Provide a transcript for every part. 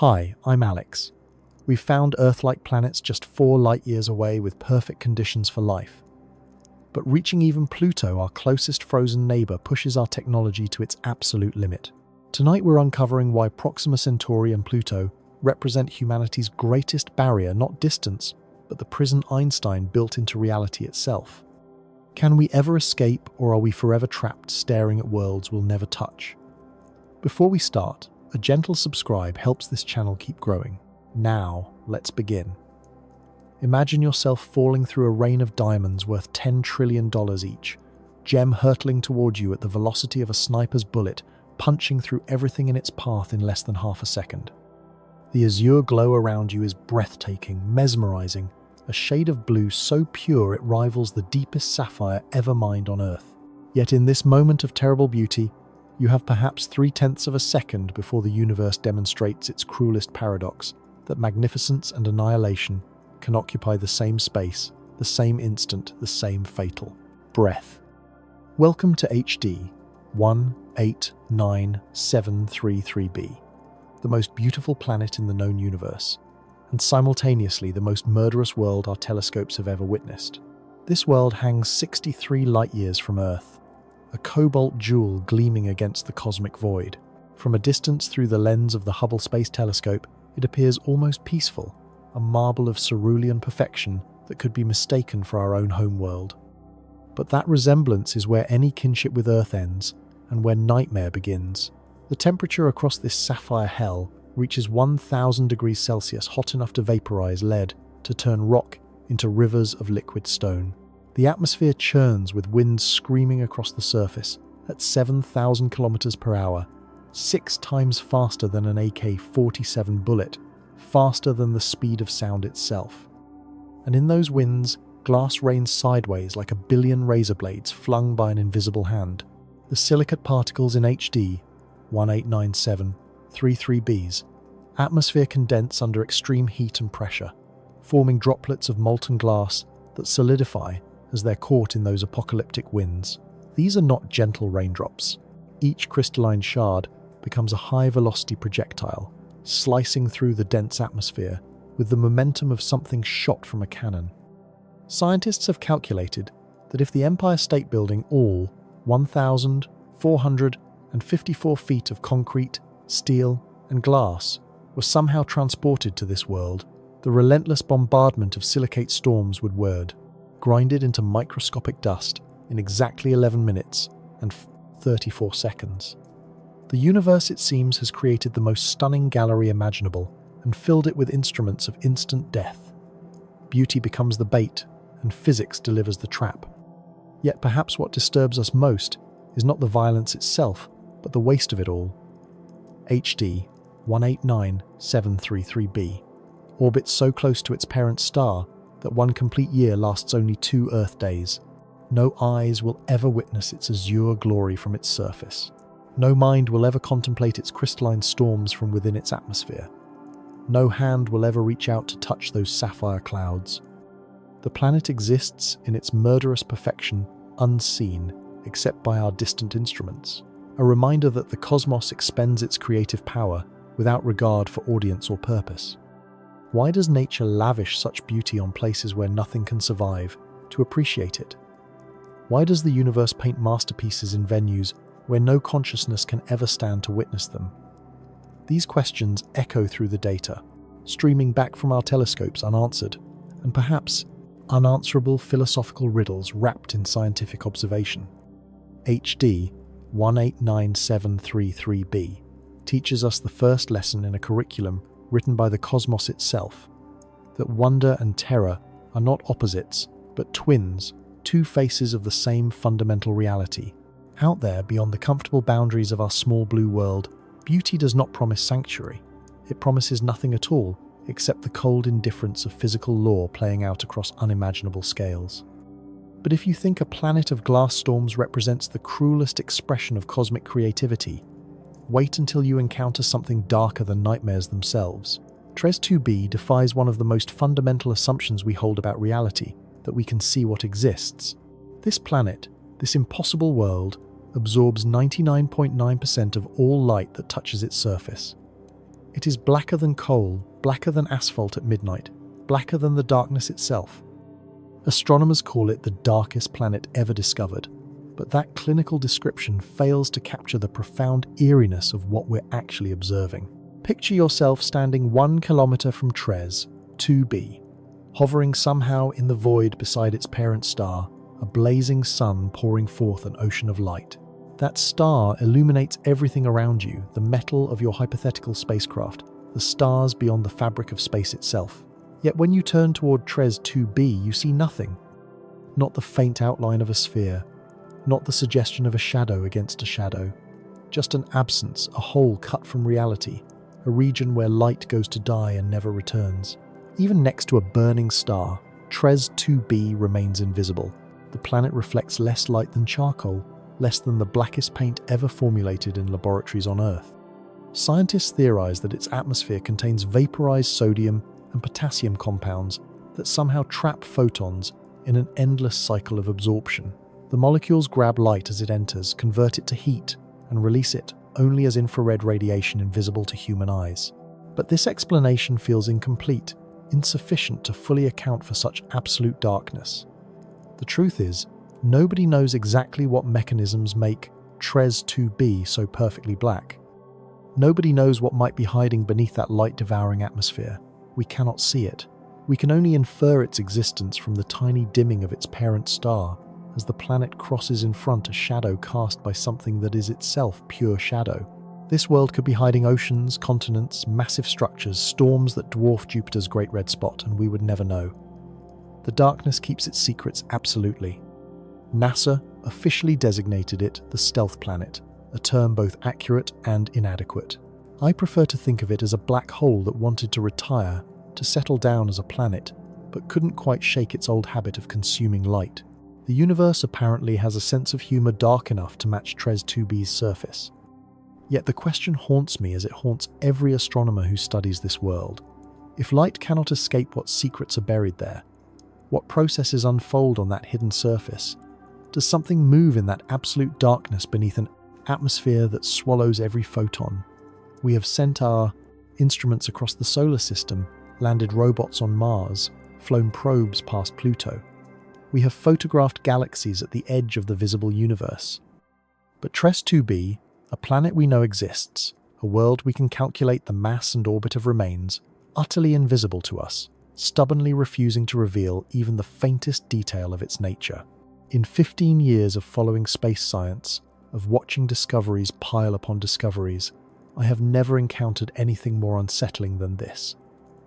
Hi, I'm Alex. We've found Earth-like planets just 4 light-years away with perfect conditions for life. But reaching even Pluto, our closest frozen neighbor, pushes our technology to its absolute limit. Tonight we're uncovering why Proxima Centauri and Pluto represent humanity's greatest barrier, not distance, but the prison Einstein built into reality itself. Can we ever escape, or are we forever trapped staring at worlds we'll never touch? Before we start, a gentle subscribe helps this channel keep growing. Now, let's begin. Imagine yourself falling through a rain of diamonds worth $10 trillion each, gem hurtling toward you at the velocity of a sniper's bullet, punching through everything in its path in less than half a second. The azure glow around you is breathtaking, mesmerizing, a shade of blue so pure it rivals the deepest sapphire ever mined on Earth. Yet in this moment of terrible beauty, you have perhaps 3/10 of a second before the universe demonstrates its cruelest paradox, that magnificence and annihilation can occupy the same space, the same instant, the same fatal breath. Welcome to HD 189733b, the most beautiful planet in the known universe, and simultaneously the most murderous world our telescopes have ever witnessed. This world hangs 63 light-years from Earth, a cobalt jewel gleaming against the cosmic void. From a distance through the lens of the Hubble Space Telescope, it appears almost peaceful, a marble of cerulean perfection that could be mistaken for our own home world. But that resemblance is where any kinship with Earth ends, and where nightmare begins. The temperature across this sapphire hell reaches 1,000 degrees Celsius, hot enough to vaporize lead, to turn rock into rivers of liquid stone. The atmosphere churns with winds screaming across the surface at 7,000 kilometers per hour, 6 times faster than an AK-47 bullet, faster than the speed of sound itself. And in those winds, glass rains sideways like a billion razor blades flung by an invisible hand. The silicate particles in HD 189733b's atmosphere condense under extreme heat and pressure, forming droplets of molten glass that solidify as they're caught in those apocalyptic winds. These are not gentle raindrops. Each crystalline shard becomes a high-velocity projectile, slicing through the dense atmosphere with the momentum of something shot from a cannon. Scientists have calculated that if the Empire State Building, all 1,454 feet of concrete, steel, and glass, were somehow transported to this world, the relentless bombardment of silicate storms would word, grinded into microscopic dust in exactly 11 minutes and 34 seconds. The universe, it seems, has created the most stunning gallery imaginable and filled it with instruments of instant death. Beauty becomes the bait, and physics delivers the trap. Yet perhaps what disturbs us most is not the violence itself, but the waste of it all. HD 189733b orbits so close to its parent star that one complete year lasts only 2 Earth days. No eyes will ever witness its azure glory from its surface. No mind will ever contemplate its crystalline storms from within its atmosphere. No hand will ever reach out to touch those sapphire clouds. The planet exists in its murderous perfection, unseen, except by our distant instruments. A reminder that the cosmos expends its creative power without regard for audience or purpose. Why does nature lavish such beauty on places where nothing can survive to appreciate it? Why does the universe paint masterpieces in venues where no consciousness can ever stand to witness them? These questions echo through the data, streaming back from our telescopes unanswered, and perhaps unanswerable philosophical riddles wrapped in scientific observation. HD 189733b teaches us the first lesson in a curriculum written by the cosmos itself, that wonder and terror are not opposites, but twins, 2 faces of the same fundamental reality. Out there, beyond the comfortable boundaries of our small blue world, beauty does not promise sanctuary. It promises nothing at all, except the cold indifference of physical law playing out across unimaginable scales. But if you think a planet of glass storms represents the cruelest expression of cosmic creativity, wait until you encounter something darker than nightmares themselves. TRES 2b defies one of the most fundamental assumptions we hold about reality, that we can see what exists. This planet, this impossible world, absorbs 99.9% of all light that touches its surface. It is blacker than coal, blacker than asphalt at midnight, blacker than the darkness itself. Astronomers call it the darkest planet ever discovered, but that clinical description fails to capture the profound eeriness of what we're actually observing. Picture yourself standing 1 kilometer from TRES 2b, hovering somehow in the void beside its parent star, a blazing sun pouring forth an ocean of light. That star illuminates everything around you, the metal of your hypothetical spacecraft, the stars beyond the fabric of space itself. Yet when you turn toward TRES 2b, you see nothing. Not the faint outline of a sphere, not the suggestion of a shadow against a shadow. Just an absence, a hole cut from reality, a region where light goes to die and never returns. Even next to a burning star, TRES 2b remains invisible. The planet reflects less light than charcoal, less than the blackest paint ever formulated in laboratories on Earth. Scientists theorize that its atmosphere contains vaporized sodium and potassium compounds that somehow trap photons in an endless cycle of absorption. The molecules grab light as it enters, convert it to heat, and release it only as infrared radiation invisible to human eyes. But this explanation feels incomplete, insufficient to fully account for such absolute darkness. The truth is, nobody knows exactly what mechanisms make TRES 2b so perfectly black. Nobody knows what might be hiding beneath that light-devouring atmosphere. We cannot see it. We can only infer its existence from the tiny dimming of its parent star, as the planet crosses in front a shadow cast by something that is itself pure shadow. This world could be hiding oceans, continents, massive structures, storms that dwarf Jupiter's Great Red Spot, and we would never know. The darkness keeps its secrets absolutely. NASA officially designated it the stealth planet, a term both accurate and inadequate. I prefer to think of it as a black hole that wanted to retire, to settle down as a planet, but couldn't quite shake its old habit of consuming light. The universe apparently has a sense of humor dark enough to match TRES 2b's surface. Yet the question haunts me as it haunts every astronomer who studies this world. If light cannot escape, what secrets are buried there? What processes unfold on that hidden surface? Does something move in that absolute darkness beneath an atmosphere that swallows every photon? We have sent our instruments across the solar system, landed robots on Mars, flown probes past Pluto. We have photographed galaxies at the edge of the visible universe. But TRES 2b, a planet we know exists, a world we can calculate the mass and orbit of, remains utterly invisible to us, stubbornly refusing to reveal even the faintest detail of its nature. In 15 years of following space science, of watching discoveries pile upon discoveries, I have never encountered anything more unsettling than this.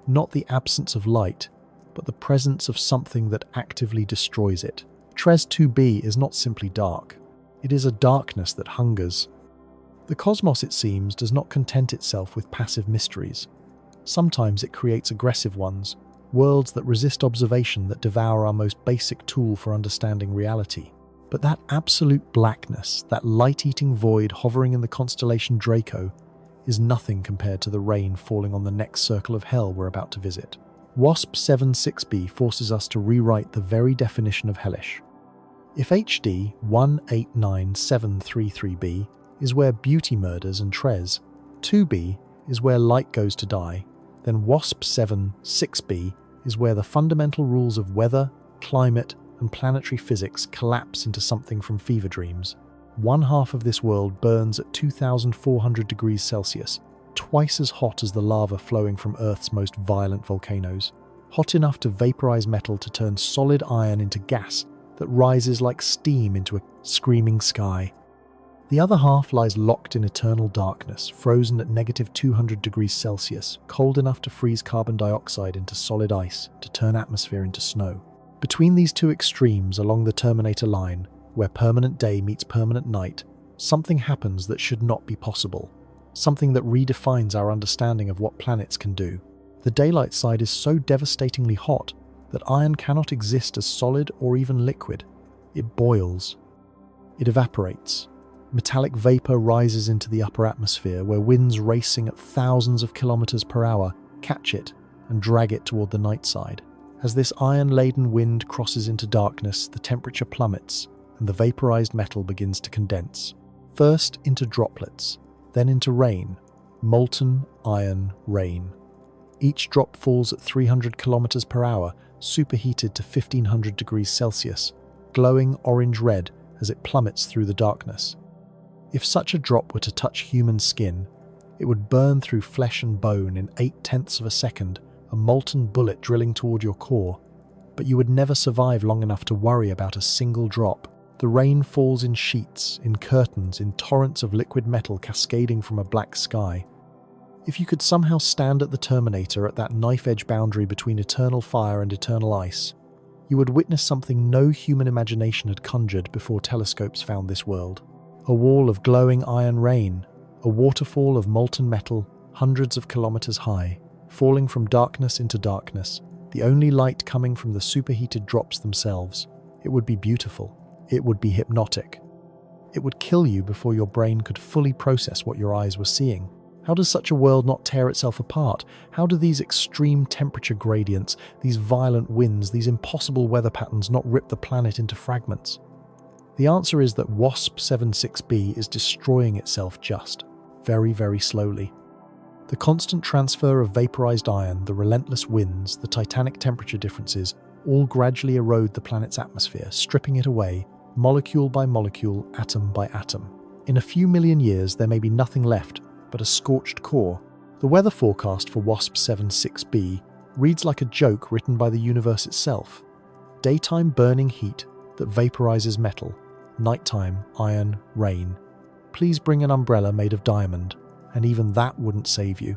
Not the absence of light, but the presence of something that actively destroys it. TRES 2b is not simply dark. It is a darkness that hungers. The cosmos, it seems, does not content itself with passive mysteries. Sometimes it creates aggressive ones, worlds that resist observation, that devour our most basic tool for understanding reality. But that absolute blackness, that light-eating void hovering in the constellation Draco, is nothing compared to the rain falling on the next circle of hell we're about to visit. WASP 7.6b forces us to rewrite the very definition of hellish. If HD 189733b is where beauty murders and TRES 2b is where light goes to die, then WASP 7.6b is where the fundamental rules of weather, climate, and planetary physics collapse into something from fever dreams. One half of this world burns at 2,400 degrees Celsius, twice as hot as the lava flowing from Earth's most violent volcanoes, hot enough to vaporize metal to turn solid iron into gas that rises like steam into a screaming sky. The other half lies locked in eternal darkness, frozen at negative 200 degrees Celsius, cold enough to freeze carbon dioxide into solid ice, to turn atmosphere into snow. Between these two extremes along the Terminator line, where permanent day meets permanent night, something happens that should not be possible. Something that redefines our understanding of what planets can do. The daylight side is so devastatingly hot that iron cannot exist as solid or even liquid. It boils. It evaporates. Metallic vapor rises into the upper atmosphere, where winds racing at thousands of kilometers per hour catch it and drag it toward the night side. As this iron-laden wind crosses into darkness, the temperature plummets and the vaporized metal begins to condense. First into droplets, then into rain, molten iron rain. Each drop falls at 300 kilometers per hour, superheated to 1500 degrees Celsius, glowing orange-red as it plummets through the darkness. If such a drop were to touch human skin, it would burn through flesh and bone in 0.8 of a second, a molten bullet drilling toward your core. But you would never survive long enough to worry about a single drop. The rain falls in sheets, in curtains, in torrents of liquid metal cascading from a black sky. If you could somehow stand at the Terminator at that knife-edge boundary between eternal fire and eternal ice, you would witness something no human imagination had conjured before telescopes found this world. A wall of glowing iron rain, a waterfall of molten metal hundreds of kilometers high, falling from darkness into darkness, the only light coming from the superheated drops themselves. It would be beautiful. It would be hypnotic. It would kill you before your brain could fully process what your eyes were seeing. How does such a world not tear itself apart? How do these extreme temperature gradients, these violent winds, these impossible weather patterns not rip the planet into fragments? The answer is that WASP-76b is destroying itself just, very, very slowly. The constant transfer of vaporized iron, the relentless winds, the titanic temperature differences, all gradually erode the planet's atmosphere, stripping it away, molecule by molecule, atom by atom. In a few million years, there may be nothing left but a scorched core. The weather forecast for WASP-76b reads like a joke written by the universe itself. Daytime burning heat that vaporizes metal, nighttime iron rain. Please bring an umbrella made of diamond, and even that wouldn't save you.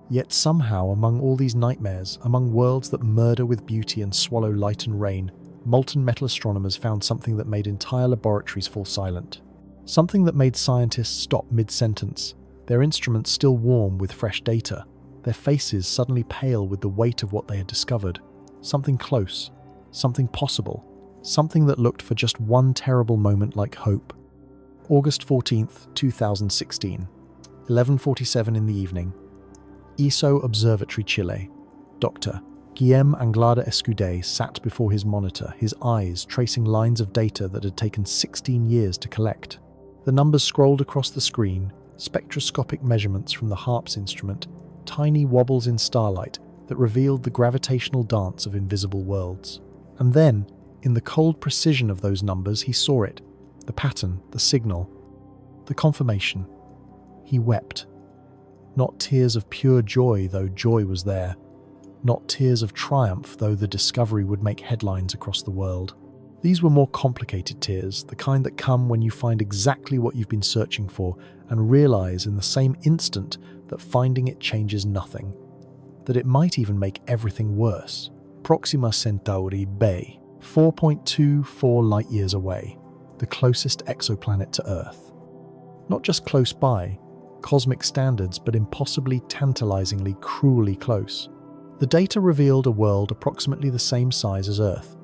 Yet somehow, among all these nightmares, among worlds that murder with beauty and swallow light and rain, molten metal astronomers found something that made entire laboratories fall silent. Something that made scientists stop mid-sentence, their instruments still warm with fresh data, their faces suddenly pale with the weight of what they had discovered. Something close, something possible, something that looked for just one terrible moment like hope. August 14th, 2016, 11:47 in the evening. ESO Observatory, Chile. Dr. Guillem Anglada Escudé sat before his monitor, his eyes tracing lines of data that had taken 16 years to collect. The numbers scrolled across the screen, spectroscopic measurements from the HARPS instrument, tiny wobbles in starlight that revealed the gravitational dance of invisible worlds. And then, in the cold precision of those numbers, he saw it, the pattern, the signal, the confirmation. He wept. Not tears of pure joy, though joy was there. Not tears of triumph, though the discovery would make headlines across the world. These were more complicated tears, the kind that come when you find exactly what you've been searching for and realize in the same instant that finding it changes nothing, that it might even make everything worse. Proxima Centauri b, 4.24 light-years away, the closest exoplanet to Earth. Not just close by, cosmic standards, but impossibly, tantalizingly, cruelly close. The data revealed a world approximately the same size as Earth,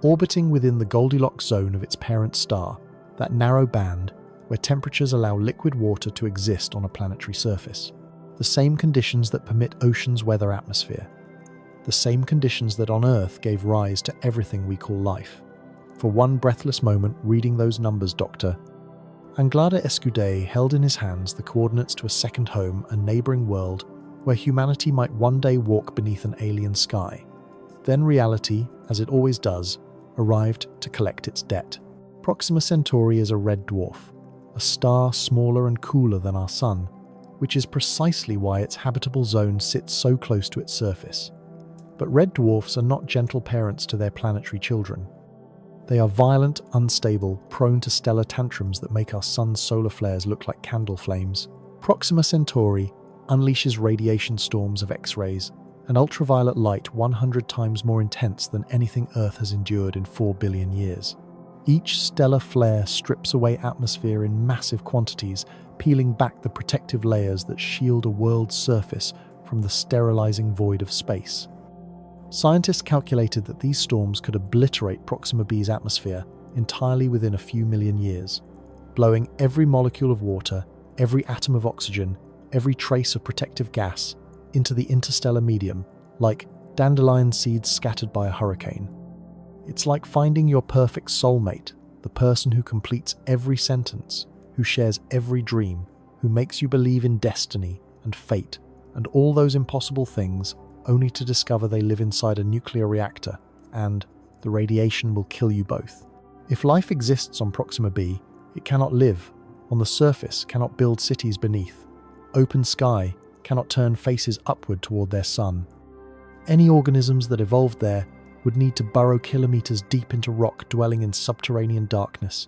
orbiting within the Goldilocks zone of its parent star, that narrow band where temperatures allow liquid water to exist on a planetary surface. The same conditions that permit ocean's weather atmosphere. The same conditions that on Earth gave rise to everything we call life. For one breathless moment reading those numbers, Dr. Anglada Escudé held in his hands the coordinates to a second home, a neighboring world where humanity might one day walk beneath an alien sky. Then reality, as it always does, arrived to collect its debt. Proxima Centauri is a red dwarf, a star smaller and cooler than our Sun, which is precisely why its habitable zone sits so close to its surface. But red dwarfs are not gentle parents to their planetary children. They are violent, unstable, prone to stellar tantrums that make our Sun's solar flares look like candle flames. Proxima Centauri unleashes radiation storms of X-rays, an ultraviolet light 100 times more intense than anything Earth has endured in 4 billion years. Each stellar flare strips away atmosphere in massive quantities, peeling back the protective layers that shield a world's surface from the sterilizing void of space. Scientists calculated that these storms could obliterate Proxima b's atmosphere entirely within a few million years, blowing every molecule of water, every atom of oxygen, every trace of protective gas into the interstellar medium, like dandelion seeds scattered by a hurricane. It's like finding your perfect soulmate, the person who completes every sentence, who shares every dream, who makes you believe in destiny, and fate, and all those impossible things, only to discover they live inside a nuclear reactor, and the radiation will kill you both. If life exists on Proxima b, it cannot live on the surface, cannot build cities beneath. Open sky cannot turn faces upward toward their sun. Any organisms that evolved there would need to burrow kilometers deep into rock, dwelling in subterranean darkness,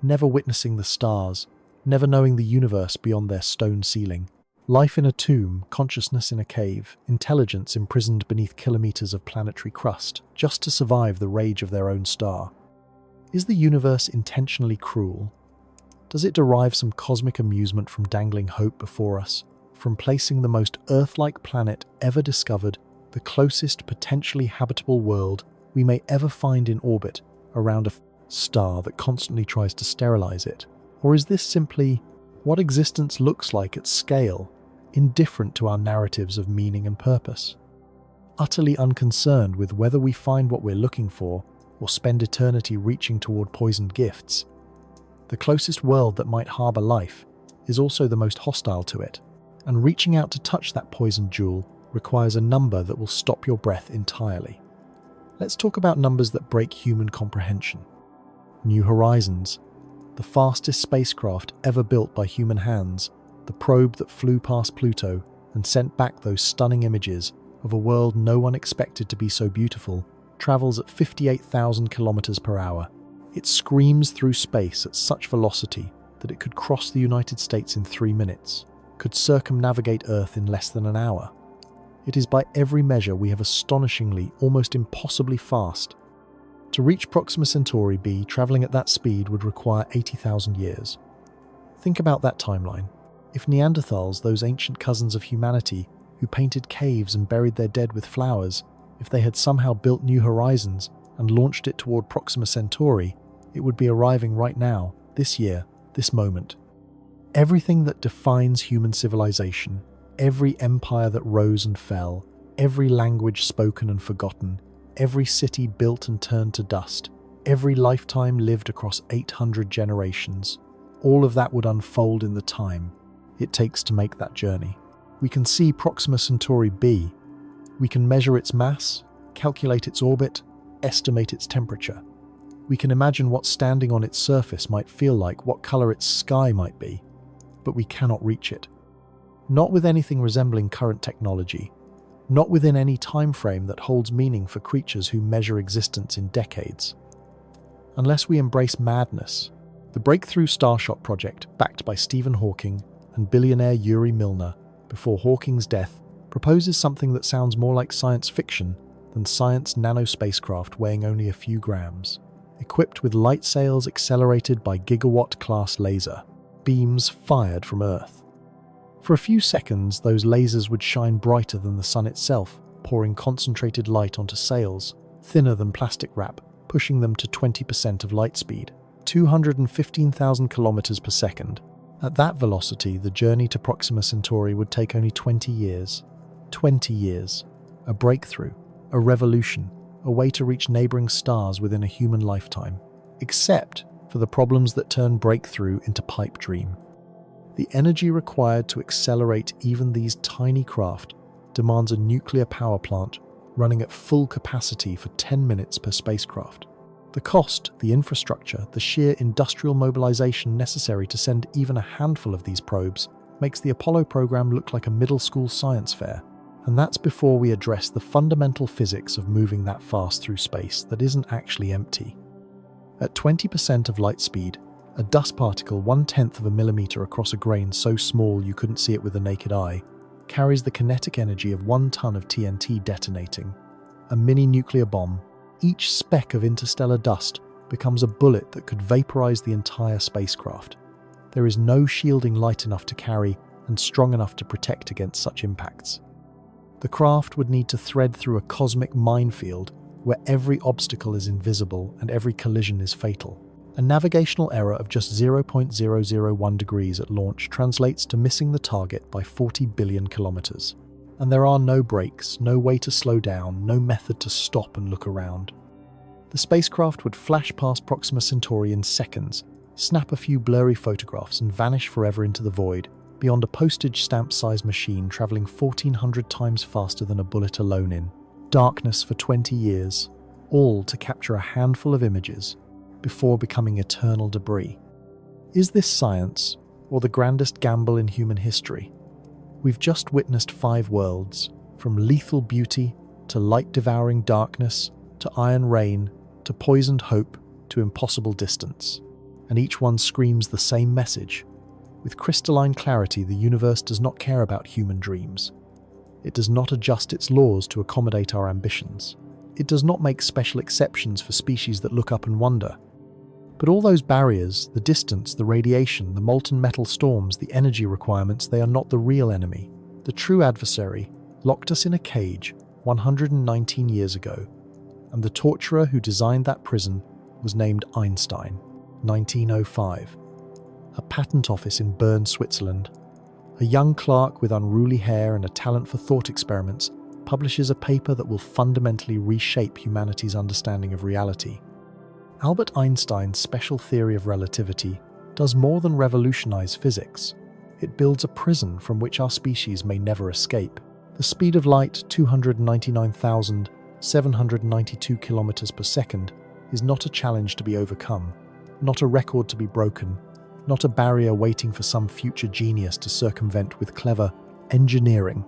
never witnessing the stars, never knowing the universe beyond their stone ceiling. Life in a tomb, consciousness in a cave, intelligence imprisoned beneath kilometers of planetary crust, just to survive the rage of their own star. Is the universe intentionally cruel? Does it derive some cosmic amusement from dangling hope before us, from placing the most Earth-like planet ever discovered, the closest potentially habitable world we may ever find in orbit, around a star that constantly tries to sterilize it? Or is this simply what existence looks like at scale, indifferent to our narratives of meaning and purpose? Utterly unconcerned with whether we find what we're looking for or spend eternity reaching toward poisoned gifts? The closest world that might harbor life is also the most hostile to it, and reaching out to touch that poisoned jewel requires a number that will stop your breath entirely. Let's talk about numbers that break human comprehension. New Horizons, the fastest spacecraft ever built by human hands, the probe that flew past Pluto and sent back those stunning images of a world no one expected to be so beautiful, travels at 58,000 kilometers per hour. It screams through space at such velocity that it could cross the United States in 3 minutes, could circumnavigate Earth in less than an hour. It is by every measure we have astonishingly, almost impossibly fast. To reach Proxima Centauri b, travelling at that speed would require 80,000 years. Think about that timeline. If Neanderthals, those ancient cousins of humanity who painted caves and buried their dead with flowers, if they had somehow built New Horizons and launched it toward Proxima Centauri, it would be arriving right now, this year, this moment. Everything that defines human civilization, every empire that rose and fell, every language spoken and forgotten, every city built and turned to dust, every lifetime lived across 800 generations, all of that would unfold in the time it takes to make that journey. We can see Proxima Centauri b. We can measure its mass, calculate its orbit, estimate its temperature. We can imagine what standing on its surface might feel like, what color its sky might be, but we cannot reach it. Not with anything resembling current technology, not within any time frame that holds meaning for creatures who measure existence in decades. Unless we embrace madness, the Breakthrough Starshot project, backed by Stephen Hawking and billionaire Yuri Milner before Hawking's death, proposes something that sounds more like science fiction than science nanospacecraft weighing only a few grams, equipped with light sails accelerated by gigawatt-class laser beams fired from Earth. For a few seconds, those lasers would shine brighter than the sun itself, pouring concentrated light onto sails, thinner than plastic wrap, pushing them to 20% of light speed, 215,000 kilometers per second. At that velocity, the journey to Proxima Centauri would take only 20 years. 20 years. A breakthrough, a revolution, a way to reach neighboring stars within a human lifetime. Except for the problems that turn breakthrough into pipe dream. The energy required to accelerate even these tiny craft demands a nuclear power plant running at full capacity for 10 minutes per spacecraft. The cost, the infrastructure, the sheer industrial mobilization necessary to send even a handful of these probes makes the Apollo program look like a middle school science fair. And that's before we address the fundamental physics of moving that fast through space that isn't actually empty. At 20% of light speed, a dust particle 1/10 of a millimeter across a grain so small you couldn't see it with the naked eye carries the kinetic energy of 1 ton of TNT detonating, a mini nuclear bomb. Each speck of interstellar dust becomes a bullet that could vaporize the entire spacecraft. There is no shielding light enough to carry and strong enough to protect against such impacts. The craft would need to thread through a cosmic minefield where every obstacle is invisible and every collision is fatal. A navigational error of just 0.001 degrees at launch translates to missing the target by 40 billion kilometers. And there are no brakes, no way to slow down, no method to stop and look around. The spacecraft would flash past Proxima Centauri in seconds, snap a few blurry photographs and vanish forever into the void, beyond a postage stamp-sized machine traveling 1,400 times faster than a bullet alone in darkness for 20 years, all to capture a handful of images before becoming eternal debris. Is this science, or the grandest gamble in human history? We've just witnessed 5 worlds, from lethal beauty to light-devouring darkness, to iron rain, to poisoned hope, to impossible distance. And each one screams the same message. With crystalline clarity, the universe does not care about human dreams. It does not adjust its laws to accommodate our ambitions. It does not make special exceptions for species that look up and wonder. But all those barriers, the distance, the radiation, the molten metal storms, the energy requirements, they are not the real enemy. The true adversary locked us in a cage 119 years ago, and the torturer who designed that prison was named Einstein, 1905. A patent office in Bern, Switzerland. A young clerk with unruly hair and a talent for thought experiments publishes a paper that will fundamentally reshape humanity's understanding of reality. Albert Einstein's special theory of relativity does more than revolutionize physics. It builds a prison from which our species may never escape. The speed of light, 299,792 kilometers per second, is not a challenge to be overcome, not a record to be broken, not a barrier waiting for some future genius to circumvent with clever engineering.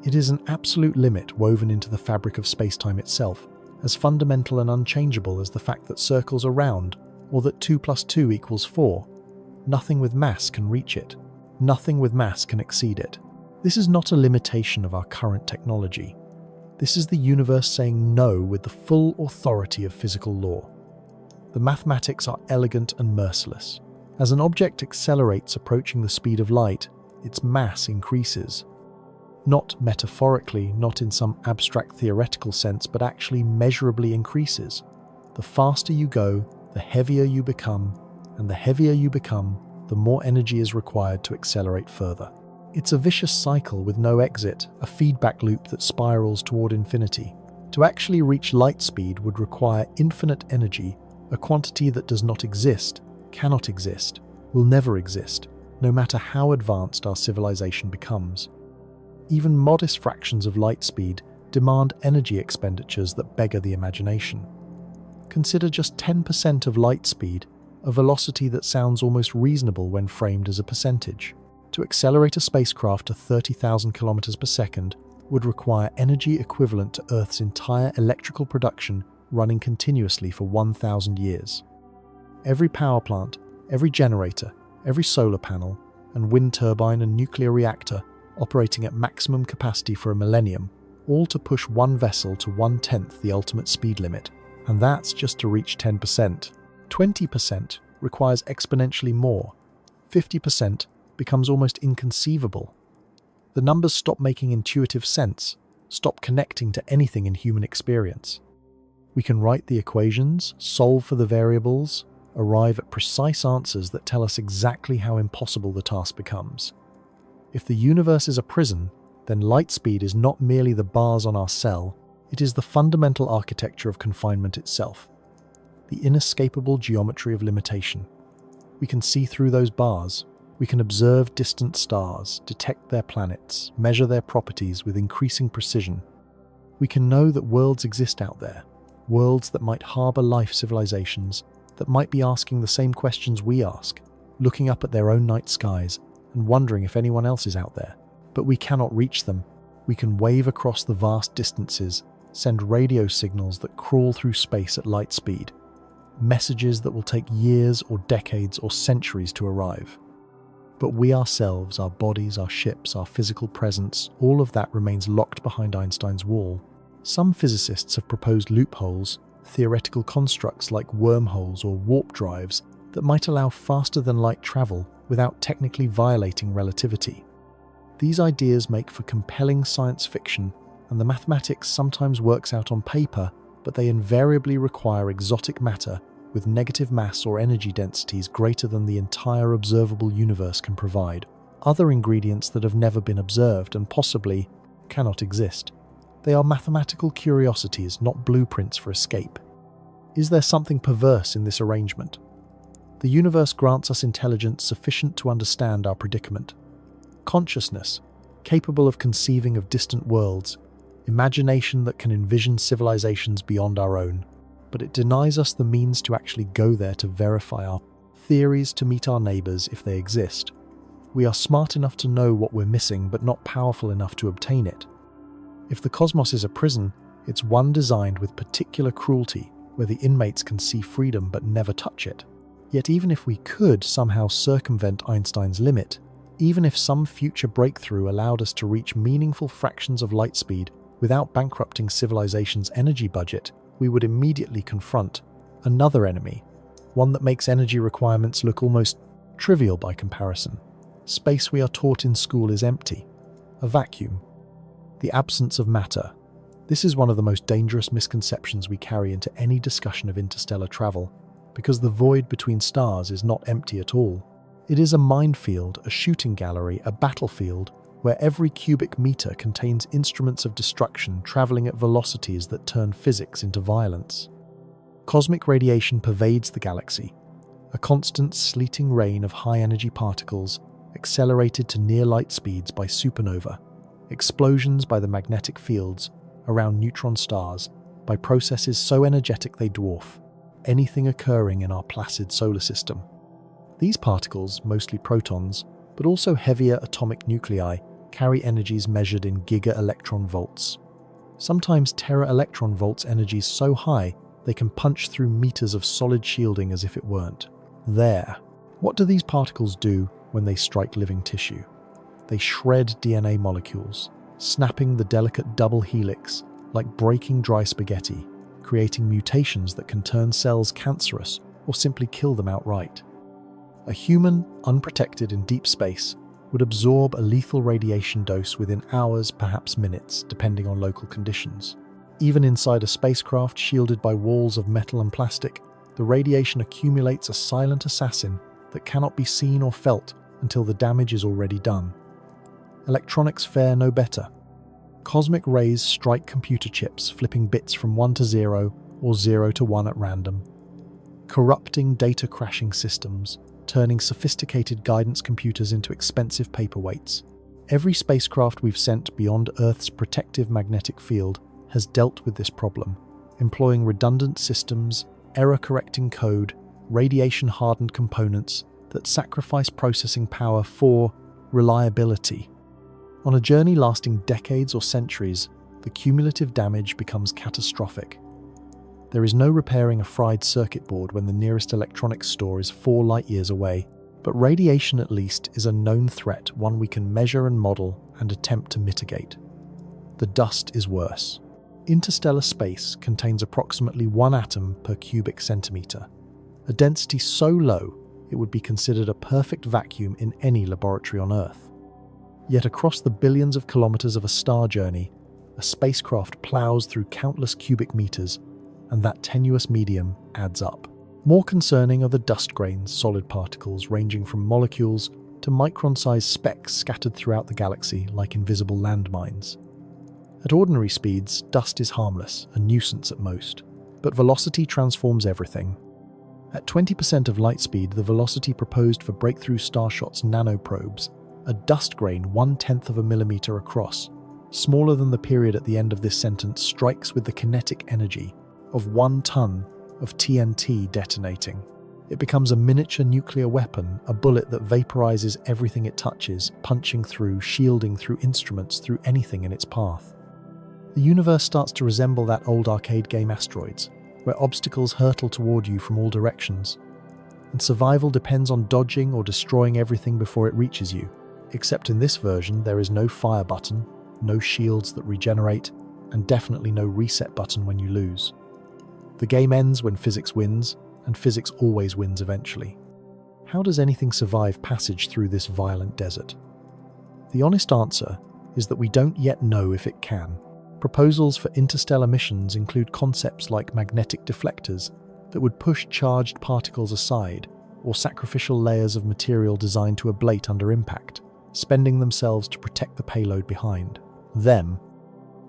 It is an absolute limit woven into the fabric of space-time itself, as fundamental and unchangeable as the fact that circles are round, or that 2 + 2 = 4. Nothing with mass can reach it. Nothing with mass can exceed it. This is not a limitation of our current technology. This is the universe saying no with the full authority of physical law. The mathematics are elegant and merciless. As an object accelerates approaching the speed of light, its mass increases. Not metaphorically, not in some abstract theoretical sense, but actually measurably increases. The faster you go, the heavier you become, and the heavier you become, the more energy is required to accelerate further. It's a vicious cycle with no exit, a feedback loop that spirals toward infinity. To actually reach light speed would require infinite energy, a quantity that does not exist, cannot exist, will never exist, no matter how advanced our civilization becomes. Even modest fractions of light speed demand energy expenditures that beggar the imagination. Consider just 10% of light speed, a velocity that sounds almost reasonable when framed as a percentage. To accelerate a spacecraft to 30,000 kilometers per second would require energy equivalent to Earth's entire electrical production running continuously for 1,000 years. Every power plant, every generator, every solar panel, and wind turbine and nuclear reactor operating at maximum capacity for a millennium, all to push one vessel to 1/10 the ultimate speed limit. And that's just to reach 10%. 20% requires exponentially more. 50% becomes almost inconceivable. The numbers stop making intuitive sense, stop connecting to anything in human experience. We can write the equations, solve for the variables, arrive at precise answers that tell us exactly how impossible the task becomes. If the universe is a prison, then light speed is not merely the bars on our cell, it is the fundamental architecture of confinement itself, the inescapable geometry of limitation. We can see through those bars. We can observe distant stars, detect their planets, measure their properties with increasing precision. We can know that worlds exist out there, worlds that might harbour life civilizations, that might be asking the same questions we ask, looking up at their own night skies and wondering if anyone else is out there. But we cannot reach them. We can wave across the vast distances, send radio signals that crawl through space at light speed, messages that will take years or decades or centuries to arrive. But we ourselves, our bodies, our ships, our physical presence, all of that remains locked behind Einstein's wall. Some physicists have proposed loopholes, theoretical constructs like wormholes or warp drives that might allow faster-than-light travel without technically violating relativity. These ideas make for compelling science fiction, and the mathematics sometimes works out on paper, but they invariably require exotic matter with negative mass or energy densities greater than the entire observable universe can provide. Other ingredients that have never been observed and possibly cannot exist. They are mathematical curiosities, not blueprints for escape. Is there something perverse in this arrangement? The universe grants us intelligence sufficient to understand our predicament. Consciousness, capable of conceiving of distant worlds, imagination that can envision civilizations beyond our own, but it denies us the means to actually go there to verify our theories, to meet our neighbors if they exist. We are smart enough to know what we're missing, but not powerful enough to obtain it. If the cosmos is a prison, it's one designed with particular cruelty, where the inmates can see freedom but never touch it. Yet even if we could somehow circumvent Einstein's limit, even if some future breakthrough allowed us to reach meaningful fractions of light speed without bankrupting civilization's energy budget, we would immediately confront another enemy, one that makes energy requirements look almost trivial by comparison. Space, we are taught in school, is empty, a vacuum, the absence of matter. This is one of the most dangerous misconceptions we carry into any discussion of interstellar travel, because the void between stars is not empty at all. It is a minefield, a shooting gallery, a battlefield, where every cubic meter contains instruments of destruction traveling at velocities that turn physics into violence. Cosmic radiation pervades the galaxy, a constant sleeting rain of high-energy particles accelerated to near-light speeds by supernova, explosions by the magnetic fields around neutron stars by processes so energetic they dwarf anything occurring in our placid solar system. These particles, mostly protons, but also heavier atomic nuclei, carry energies measured in giga-electron volts. Sometimes tera-electron volts energies so high they can punch through meters of solid shielding as if it weren't there. What do these particles do when they strike living tissue? They shred DNA molecules, snapping the delicate double helix like breaking dry spaghetti, creating mutations that can turn cells cancerous or simply kill them outright. A human, unprotected in deep space, would absorb a lethal radiation dose within hours, perhaps minutes, depending on local conditions. Even inside a spacecraft shielded by walls of metal and plastic, the radiation accumulates, a silent assassin that cannot be seen or felt until the damage is already done. Electronics fare no better. Cosmic rays strike computer chips, flipping bits from 1 to 0 or 0 to 1 at random, corrupting data-crashing systems, turning sophisticated guidance computers into expensive paperweights. Every spacecraft we've sent beyond Earth's protective magnetic field has dealt with this problem, employing redundant systems, error-correcting code, radiation-hardened components that sacrifice processing power for reliability. On a journey lasting decades or centuries, the cumulative damage becomes catastrophic. There is no repairing a fried circuit board when the nearest electronics store is 4 light-years away, but radiation at least is a known threat, one we can measure and model and attempt to mitigate. The dust is worse. Interstellar space contains approximately 1 atom per cubic centimeter, a density so low it would be considered a perfect vacuum in any laboratory on Earth. Yet across the billions of kilometers of a star journey, a spacecraft plows through countless cubic meters, and that tenuous medium adds up. More concerning are the dust grains, solid particles ranging from molecules to micron-sized specks scattered throughout the galaxy like invisible landmines. At ordinary speeds, dust is harmless, a nuisance at most, but velocity transforms everything. At 20% of light speed, the velocity proposed for breakthrough Starshot's nanoprobes, a dust grain 1/10 of a millimeter across, smaller than the period at the end of this sentence, strikes with the kinetic energy of 1 ton of TNT detonating. It becomes a miniature nuclear weapon, a bullet that vaporizes everything it touches, punching through, shielding through instruments, through anything in its path. The universe starts to resemble that old arcade game Asteroids, where obstacles hurtle toward you from all directions, and survival depends on dodging or destroying everything before it reaches you. Except in this version, there is no fire button, no shields that regenerate, and definitely no reset button when you lose. The game ends when physics wins, and physics always wins eventually. How does anything survive passage through this violent desert? The honest answer is that we don't yet know if it can. Proposals for interstellar missions include concepts like magnetic deflectors that would push charged particles aside, or sacrificial layers of material designed to ablate under impact, spending themselves to protect the payload behind them.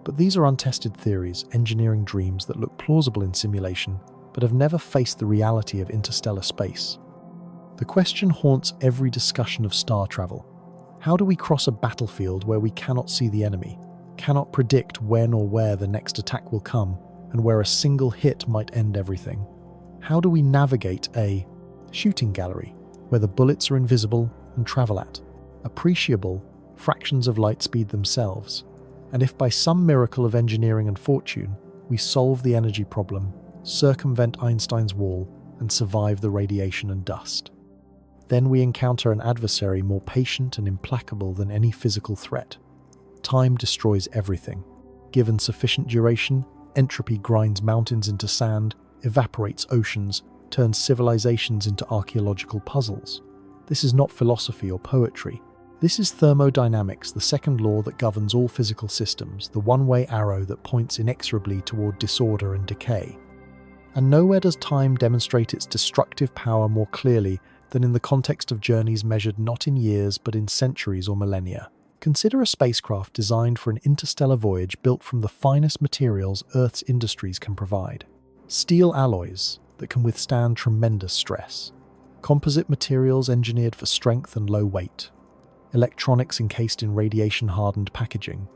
But these are untested theories, engineering dreams that look plausible in simulation, but have never faced the reality of interstellar space. The question haunts every discussion of star travel. How do we cross a battlefield where we cannot see the enemy, cannot predict when or where the next attack will come, and where a single hit might end everything? How do we navigate a shooting gallery where the bullets are invisible and travel at appreciable fractions of light speed themselves? And if by some miracle of engineering and fortune we solve the energy problem, circumvent Einstein's wall, and survive the radiation and dust, then we encounter an adversary more patient and implacable than any physical threat. Time destroys everything. Given sufficient duration, entropy grinds mountains into sand, evaporates oceans, turns civilizations into archaeological puzzles. This is not philosophy or poetry. This is thermodynamics, the second law that governs all physical systems, the one-way arrow that points inexorably toward disorder and decay. And nowhere does time demonstrate its destructive power more clearly than in the context of journeys measured not in years but in centuries or millennia. Consider a spacecraft designed for an interstellar voyage built from the finest materials Earth's industries can provide. Steel alloys that can withstand tremendous stress. Composite materials engineered for strength and low weight. Electronics encased in radiation-hardened packaging.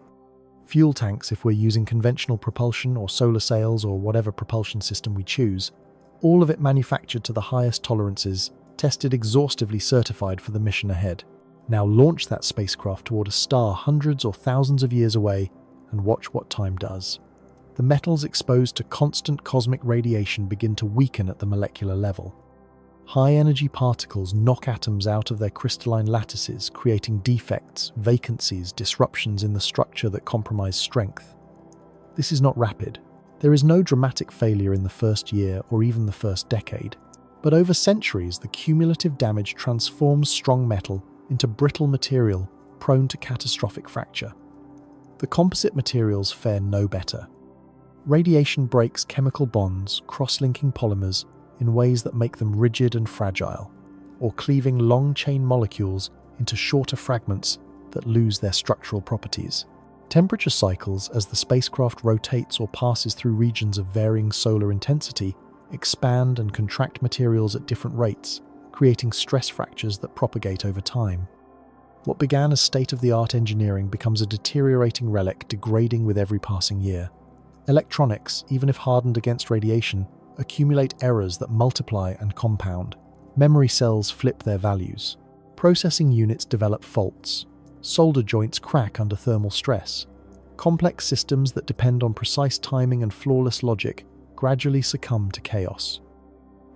Fuel tanks if we're using conventional propulsion or solar sails or whatever propulsion system we choose. All of it manufactured to the highest tolerances, tested exhaustively, certified for the mission ahead. Now launch that spacecraft toward a star hundreds or thousands of years away and watch what time does. The metals exposed to constant cosmic radiation begin to weaken at the molecular level. High-energy particles knock atoms out of their crystalline lattices, creating defects, vacancies, disruptions in the structure that compromise strength. This is not rapid. There is no dramatic failure in the first year or even the first decade. But over centuries, the cumulative damage transforms strong metal into brittle material prone to catastrophic fracture. The composite materials fare no better. Radiation breaks chemical bonds, cross-linking polymers in ways that make them rigid and fragile, or cleaving long-chain molecules into shorter fragments that lose their structural properties. Temperature cycles, as the spacecraft rotates or passes through regions of varying solar intensity, expand and contract materials at different rates, creating stress fractures that propagate over time. What began as state-of-the-art engineering becomes a deteriorating relic, degrading with every passing year. Electronics, even if hardened against radiation, accumulate errors that multiply and compound. Memory cells flip their values. Processing units develop faults. Solder joints crack under thermal stress. Complex systems that depend on precise timing and flawless logic gradually succumb to chaos.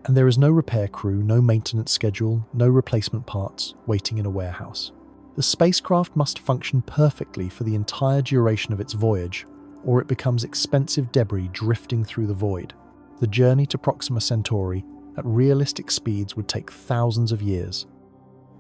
And there is no repair crew, no maintenance schedule, no replacement parts waiting in a warehouse. The spacecraft must function perfectly for the entire duration of its voyage, or it becomes expensive debris drifting through the void. The journey to Proxima Centauri at realistic speeds would take thousands of years.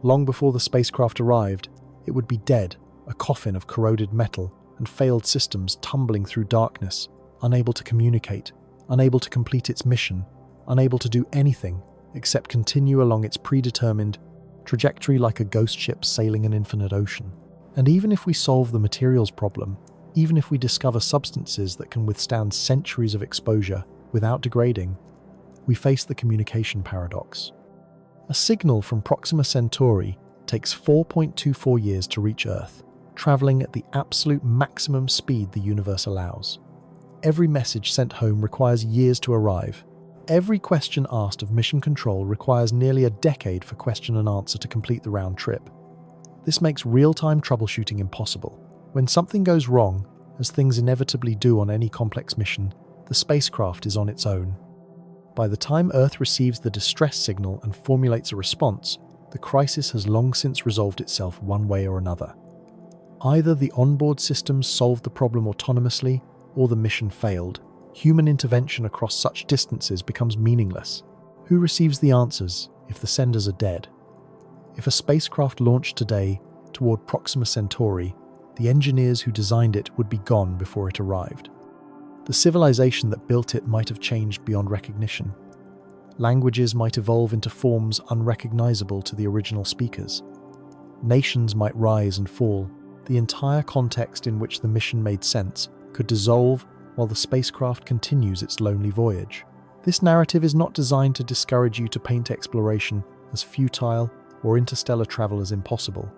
Long before the spacecraft arrived, it would be dead, a coffin of corroded metal and failed systems tumbling through darkness, unable to communicate, unable to complete its mission, unable to do anything except continue along its predetermined trajectory like a ghost ship sailing an infinite ocean. And even if we solve the materials problem, even if we discover substances that can withstand centuries of exposure without degrading, we face the communication paradox. A signal from Proxima Centauri takes 4.24 years to reach Earth, traveling at the absolute maximum speed the universe allows. Every message sent home requires years to arrive. Every question asked of mission control requires nearly a decade for question and answer to complete the round trip. This makes real-time troubleshooting impossible. When something goes wrong, as things inevitably do on any complex mission, the spacecraft is on its own. By the time Earth receives the distress signal and formulates a response, the crisis has long since resolved itself one way or another. Either the onboard systems solved the problem autonomously, or the mission failed. Human intervention across such distances becomes meaningless. Who receives the answers if the senders are dead? If a spacecraft launched today toward Proxima Centauri, the engineers who designed it would be gone before it arrived. The civilization that built it might have changed beyond recognition. Languages might evolve into forms unrecognizable to the original speakers. Nations might rise and fall. The entire context in which the mission made sense could dissolve while the spacecraft continues its lonely voyage. This narrative is not designed to discourage you to paint exploration as futile or interstellar travel as impossible.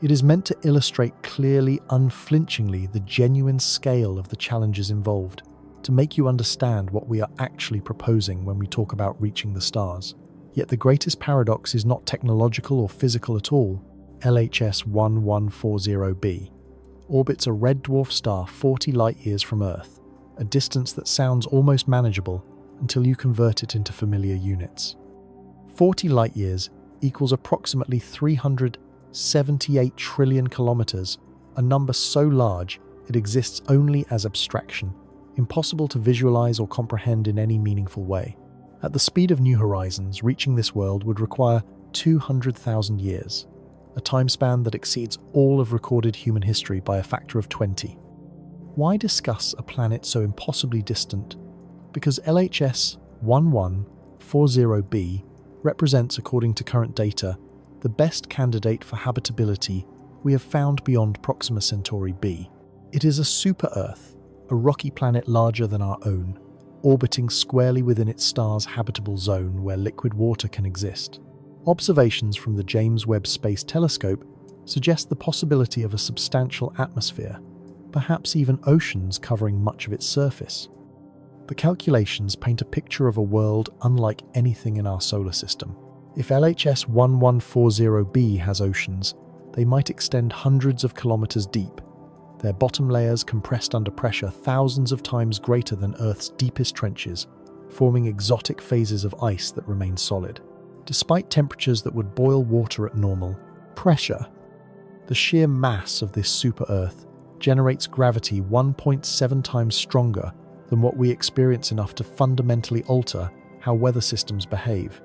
It is meant to illustrate clearly, unflinchingly, the genuine scale of the challenges involved, to make you understand what we are actually proposing when we talk about reaching the stars. Yet the greatest paradox is not technological or physical at all. LHS 1140b orbits a red dwarf star 40 light-years from Earth, a distance that sounds almost manageable until you convert it into familiar units. 40 light-years equals approximately 378 trillion kilometers, a number so large it exists only as abstraction, impossible to visualize or comprehend in any meaningful way. At the speed of New Horizons, reaching this world would require 200,000 years, a time span that exceeds all of recorded human history by a factor of 20. Why discuss a planet so impossibly distant? Because LHS 1140b represents, according to current data, the best candidate for habitability we have found beyond Proxima Centauri b. It is a super-Earth, a rocky planet larger than our own, orbiting squarely within its star's habitable zone where liquid water can exist. Observations from the James Webb Space Telescope suggest the possibility of a substantial atmosphere, perhaps even oceans covering much of its surface. The calculations paint a picture of a world unlike anything in our solar system. If LHS 1140b has oceans, they might extend hundreds of kilometers deep, their bottom layers compressed under pressure thousands of times greater than Earth's deepest trenches, forming exotic phases of ice that remain solid. Despite temperatures that would boil water at normal pressure, the sheer mass of this super-Earth generates gravity 1.7 times stronger than what we experience, enough to fundamentally alter how weather systems behave,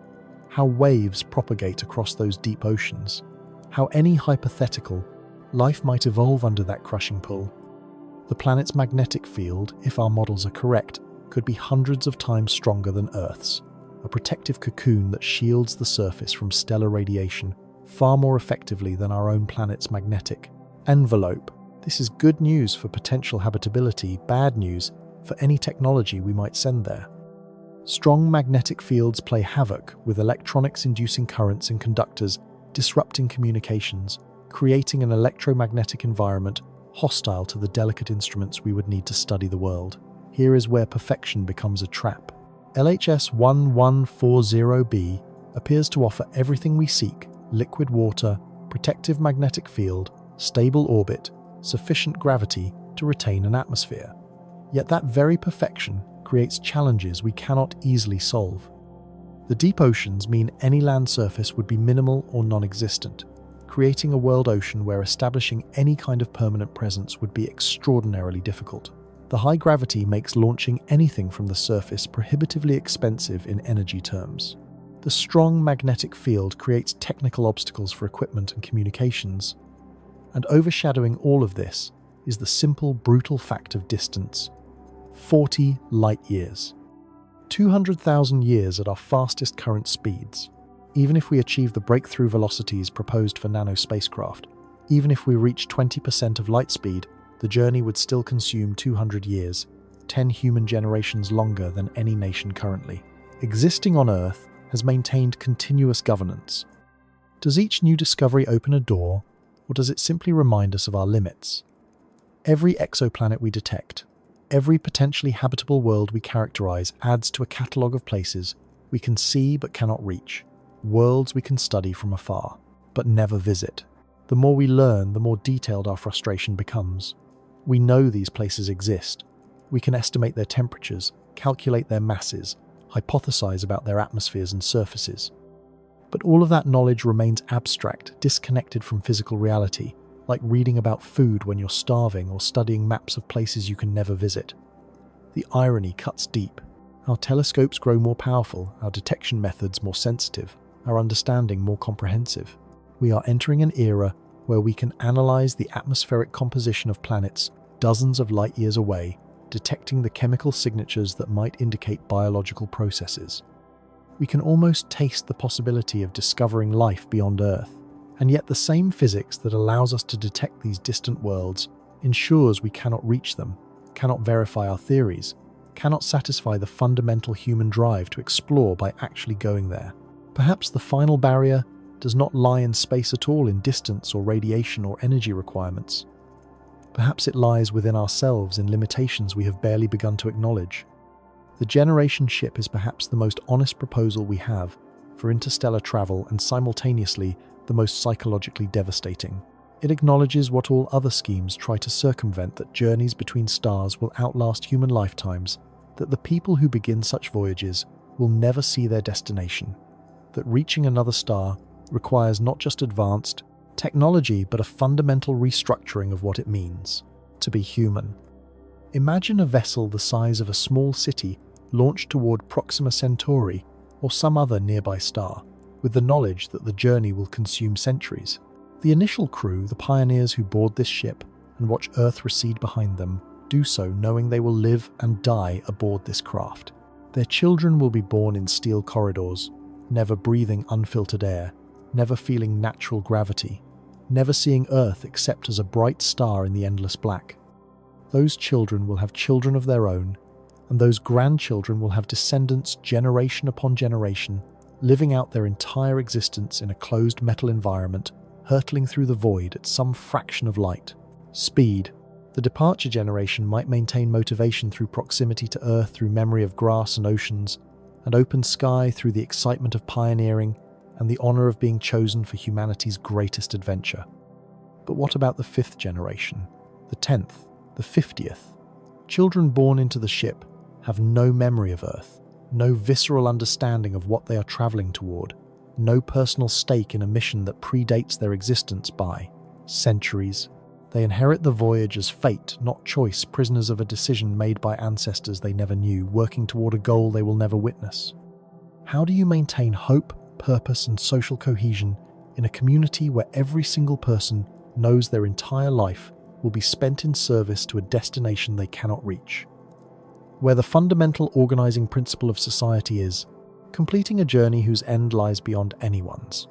how waves propagate across those deep oceans, how any hypothetical life might evolve under that crushing pull. The planet's magnetic field, if our models are correct, could be hundreds of times stronger than Earth's, a protective cocoon that shields the surface from stellar radiation far more effectively than our own planet's magnetic envelope. This is good news for potential habitability, bad news for any technology we might send there. Strong magnetic fields play havoc with electronics, inducing currents in conductors, disrupting communications, creating an electromagnetic environment hostile to the delicate instruments we would need to study the world. Here is where perfection becomes a trap. LHS 1140b appears to offer everything we seek: liquid water, protective magnetic field, stable orbit, sufficient gravity to retain an atmosphere. Yet that very perfection creates challenges we cannot easily solve. The deep oceans mean any land surface would be minimal or non-existent, creating a world ocean where establishing any kind of permanent presence would be extraordinarily difficult. The high gravity makes launching anything from the surface prohibitively expensive in energy terms. The strong magnetic field creates technical obstacles for equipment and communications. And overshadowing all of this is the simple, brutal fact of distance: 40 light-years. 200,000 years at our fastest current speeds. Even if we achieve the breakthrough velocities proposed for nanospacecraft, even if we reach 20% of light speed, the journey would still consume 200 years, 10 human generations longer than any nation currently. Existing on Earth has maintained continuous governance. Does each new discovery open a door, or does it simply remind us of our limits? Every exoplanet we detect, every potentially habitable world we characterize adds to a catalogue of places we can see but cannot reach, worlds we can study from afar, but never visit. The more we learn, the more detailed our frustration becomes. We know these places exist. We can estimate their temperatures, calculate their masses, hypothesize about their atmospheres and surfaces. But all of that knowledge remains abstract, disconnected from physical reality, like reading about food when you're starving or studying maps of places you can never visit. The irony cuts deep. Our telescopes grow more powerful, our detection methods more sensitive, our understanding more comprehensive. We are entering an era where we can analyze the atmospheric composition of planets dozens of light years away, detecting the chemical signatures that might indicate biological processes. We can almost taste the possibility of discovering life beyond Earth, and yet the same physics that allows us to detect these distant worlds ensures we cannot reach them, cannot verify our theories, cannot satisfy the fundamental human drive to explore by actually going there. Perhaps the final barrier does not lie in space at all in distance or radiation or energy requirements. Perhaps it lies within ourselves in limitations we have barely begun to acknowledge. The generation ship is perhaps the most honest proposal we have for interstellar travel and simultaneously the most psychologically devastating. It acknowledges what all other schemes try to circumvent, that journeys between stars will outlast human lifetimes, that the people who begin such voyages will never see their destination, that reaching another star requires not just advanced technology but a fundamental restructuring of what it means to be human. Imagine a vessel the size of a small city launched toward Proxima Centauri or some other nearby star, with the knowledge that the journey will consume centuries. The initial crew, the pioneers who board this ship and watch Earth recede behind them, do so knowing they will live and die aboard this craft. Their children will be born in steel corridors, never breathing unfiltered air, never feeling natural gravity, never seeing Earth except as a bright star in the endless black. Those children will have children of their own, and those grandchildren will have descendants generation upon generation, living out their entire existence in a closed metal environment, hurtling through the void at some fraction of light speed. The departure generation might maintain motivation through proximity to Earth, through memory of grass and oceans, and open sky, through the excitement of pioneering and the honor of being chosen for humanity's greatest adventure. But what about the fifth generation, the 10th, the 50th? Children born into the ship have no memory of Earth, no visceral understanding of what they are traveling toward, no personal stake in a mission that predates their existence by centuries. They inherit the voyage as fate, not choice, prisoners of a decision made by ancestors they never knew, working toward a goal they will never witness. How do you maintain hope, purpose, and social cohesion in a community where every single person knows their entire life will be spent in service to a destination they cannot reach? Where the fundamental organizing principle of society is completing a journey whose end lies beyond anyone's.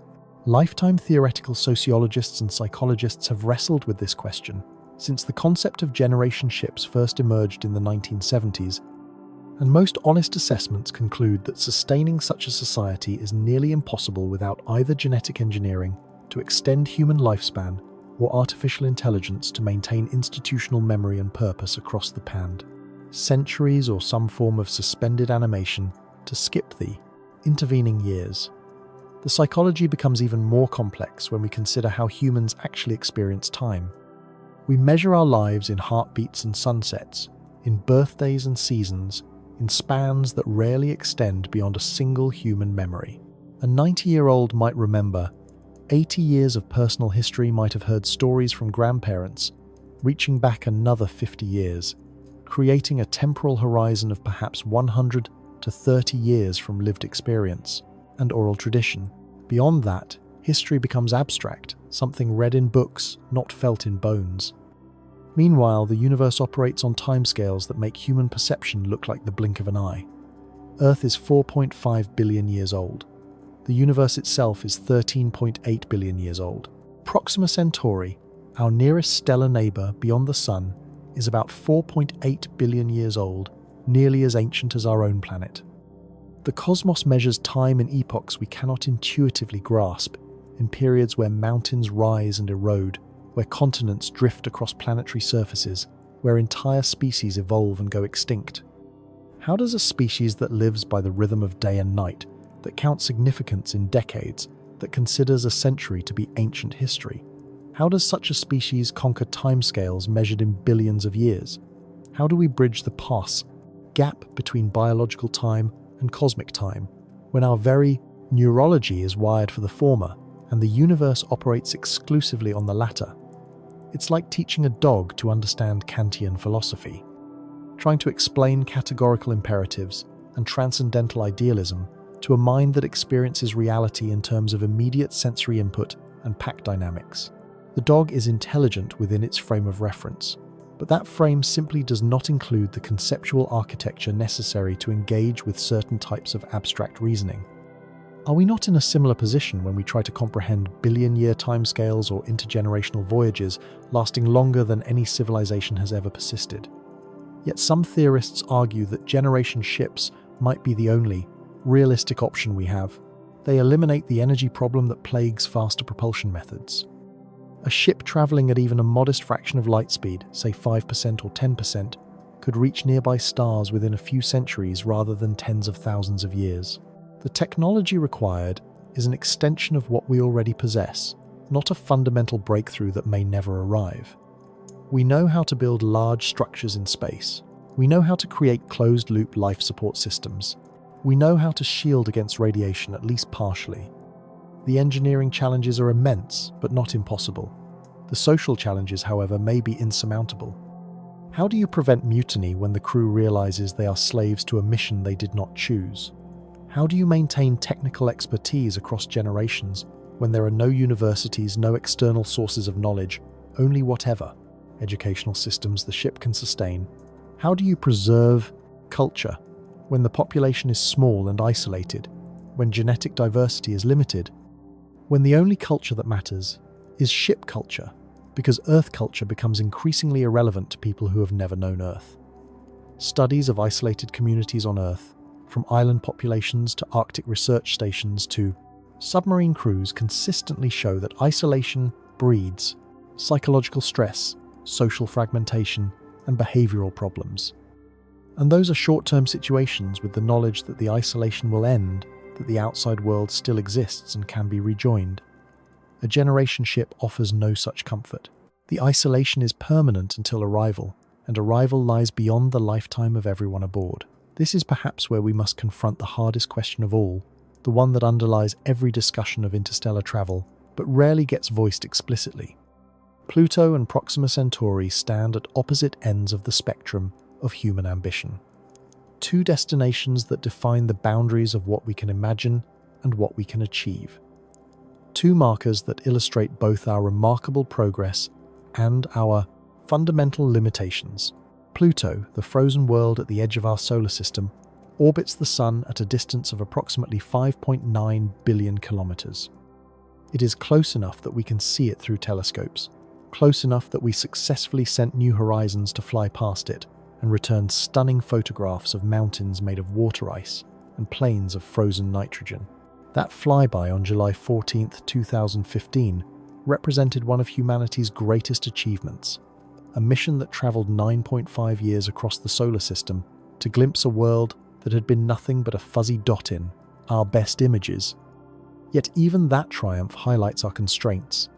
Lifetime theoretical sociologists and psychologists have wrestled with this question since the concept of generation ships first emerged in the 1970s, and most honest assessments conclude that sustaining such a society is nearly impossible without either genetic engineering to extend human lifespan or artificial intelligence to maintain institutional memory and purpose across the pand. Centuries or some form of suspended animation to skip the intervening years. The psychology becomes even more complex when we consider how humans actually experience time. We measure our lives in heartbeats and sunsets, in birthdays and seasons, in spans that rarely extend beyond a single human memory. A 90-year-old might remember, 80 years of personal history might have heard stories from grandparents, reaching back another 50 years, creating a temporal horizon of perhaps 100 to 30 years from lived experience and oral tradition. Beyond that, history becomes abstract, something read in books, not felt in bones. Meanwhile, the universe operates on timescales that make human perception look like the blink of an eye. Earth is 4.5 billion years old. The universe itself is 13.8 billion years old. Proxima Centauri, our nearest stellar neighbor beyond the Sun, is about 4.8 billion years old, nearly as ancient as our own planet. The cosmos measures time in epochs we cannot intuitively grasp, in periods where mountains rise and erode, where continents drift across planetary surfaces, where entire species evolve and go extinct. How does a species that lives by the rhythm of day and night, that counts significance in decades, that considers a century to be ancient history, how does such a species conquer timescales measured in billions of years? How do we bridge the gap between biological time and cosmic time, when our very neurology is wired for the former and the universe operates exclusively on the latter? It's like teaching a dog to understand Kantian philosophy, trying to explain categorical imperatives and transcendental idealism to a mind that experiences reality in terms of immediate sensory input and pack dynamics. The dog is intelligent within its frame of reference, but that frame simply does not include the conceptual architecture necessary to engage with certain types of abstract reasoning. Are we not in a similar position when we try to comprehend billion-year timescales or intergenerational voyages lasting longer than any civilization has ever persisted? Yet some theorists argue that generation ships might be the only realistic option we have. They eliminate the energy problem that plagues faster propulsion methods. A ship traveling at even a modest fraction of light speed, say 5% or 10%, could reach nearby stars within a few centuries rather than tens of thousands of years. The technology required is an extension of what we already possess, not a fundamental breakthrough that may never arrive. We know how to build large structures in space. We know how to create closed-loop life support systems. We know how to shield against radiation, at least partially. The engineering challenges are immense, but not impossible. The social challenges, however, may be insurmountable. How do you prevent mutiny when the crew realizes they are slaves to a mission they did not choose? How do you maintain technical expertise across generations when there are no universities, no external sources of knowledge, only whatever educational systems the ship can sustain? How do you preserve culture when the population is small and isolated, when genetic diversity is limited, when the only culture that matters is ship culture, because Earth culture becomes increasingly irrelevant to people who have never known Earth? Studies of isolated communities on Earth, from island populations to Arctic research stations to submarine crews, consistently show that isolation breeds psychological stress, social fragmentation, and behavioral problems. And those are short-term situations with the knowledge that the isolation will end, that the outside world still exists and can be rejoined. A generation ship offers no such comfort. The isolation is permanent until arrival, and arrival lies beyond the lifetime of everyone aboard. This is perhaps where we must confront the hardest question of all, the one that underlies every discussion of interstellar travel, but rarely gets voiced explicitly. Pluto and Proxima Centauri stand at opposite ends of the spectrum of human ambition. Two destinations that define the boundaries of what we can imagine and what we can achieve. Two markers that illustrate both our remarkable progress and our fundamental limitations. Pluto, the frozen world at the edge of our solar system, orbits the Sun at a distance of approximately 5.9 billion kilometers. It is close enough that we can see it through telescopes, close enough that we successfully sent New Horizons to fly past it and returned stunning photographs of mountains made of water ice and plains of frozen nitrogen. That flyby on July 14, 2015, represented one of humanity's greatest achievements, a mission that traveled 9.5 years across the solar system to glimpse a world that had been nothing but a fuzzy dot in our best images. Yet even that triumph highlights our constraints.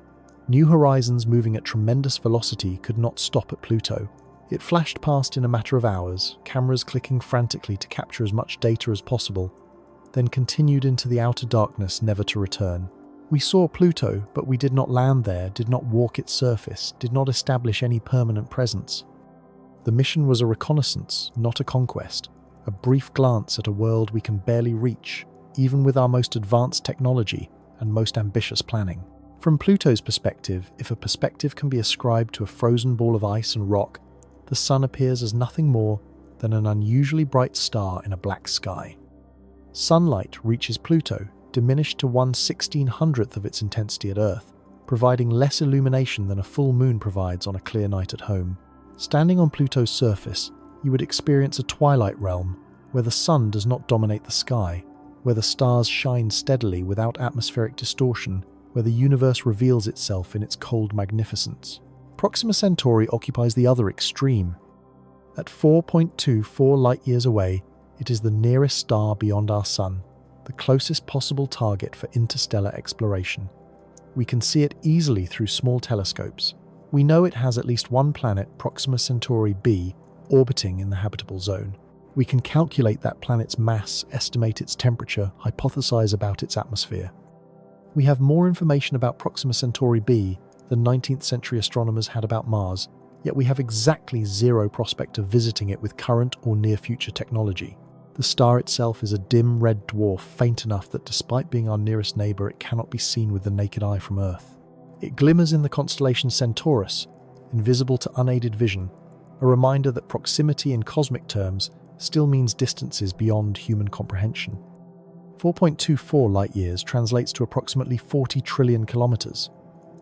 New Horizons moving at tremendous velocity could not stop at Pluto. It flashed past in a matter of hours, cameras clicking frantically to capture as much data as possible, then continued into the outer darkness, never to return. We saw Pluto, but we did not land there, did not walk its surface, did not establish any permanent presence. The mission was a reconnaissance, not a conquest, a brief glance at a world we can barely reach, even with our most advanced technology and most ambitious planning. From Pluto's perspective, if a perspective can be ascribed to a frozen ball of ice and rock, the Sun appears as nothing more than an unusually bright star in a black sky. Sunlight reaches Pluto, diminished to 1/1600th of its intensity at Earth, providing less illumination than a full moon provides on a clear night at home. Standing on Pluto's surface, you would experience a twilight realm where the Sun does not dominate the sky, where the stars shine steadily without atmospheric distortion, where the universe reveals itself in its cold magnificence. Proxima Centauri occupies the other extreme. At 4.24 light-years away, it is the nearest star beyond our Sun, the closest possible target for interstellar exploration. We can see it easily through small telescopes. We know it has at least one planet, Proxima Centauri b, orbiting in the habitable zone. We can calculate that planet's mass, estimate its temperature, hypothesize about its atmosphere. We have more information about Proxima Centauri b than 19th century astronomers had about Mars, yet we have exactly zero prospect of visiting it with current or near-future technology. The star itself is a dim red dwarf, faint enough that despite being our nearest neighbour, it cannot be seen with the naked eye from Earth. It glimmers in the constellation Centaurus, invisible to unaided vision, a reminder that proximity in cosmic terms still means distances beyond human comprehension. 4.24 light-years translates to approximately 40 trillion kilometres,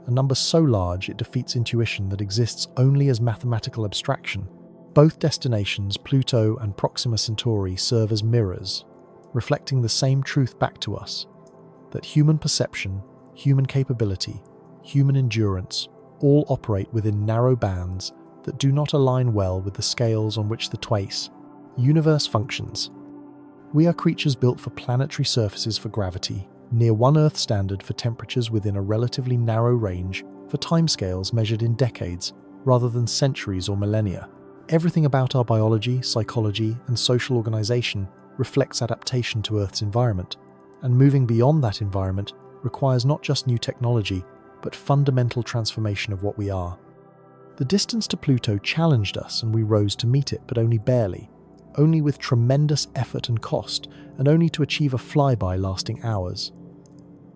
a number so large it defeats intuition that exists only as mathematical abstraction. Both destinations, Pluto and Proxima Centauri, serve as mirrors, reflecting the same truth back to us. that human perception, human capability, human endurance all operate within narrow bands that do not align well with the scales on which the twice universe functions. We are creatures built for planetary surfaces for gravity, near one Earth standard for temperatures within a relatively narrow range for timescales measured in decades rather than centuries or millennia. Everything about our biology, psychology, and social organization reflects adaptation to Earth's environment, and moving beyond that environment requires not just new technology, but fundamental transformation of what we are. The distance to Pluto challenged us and we rose to meet it, but only barely, only with tremendous effort and cost, and only to achieve a flyby lasting hours.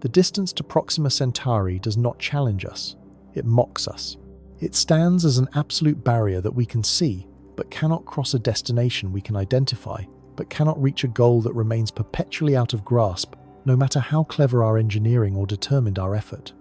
The distance to Proxima Centauri does not challenge us, it mocks us. It stands as an absolute barrier that we can see, but cannot cross a destination we can identify, but cannot reach a goal that remains perpetually out of grasp, no matter how clever our engineering or determined our effort.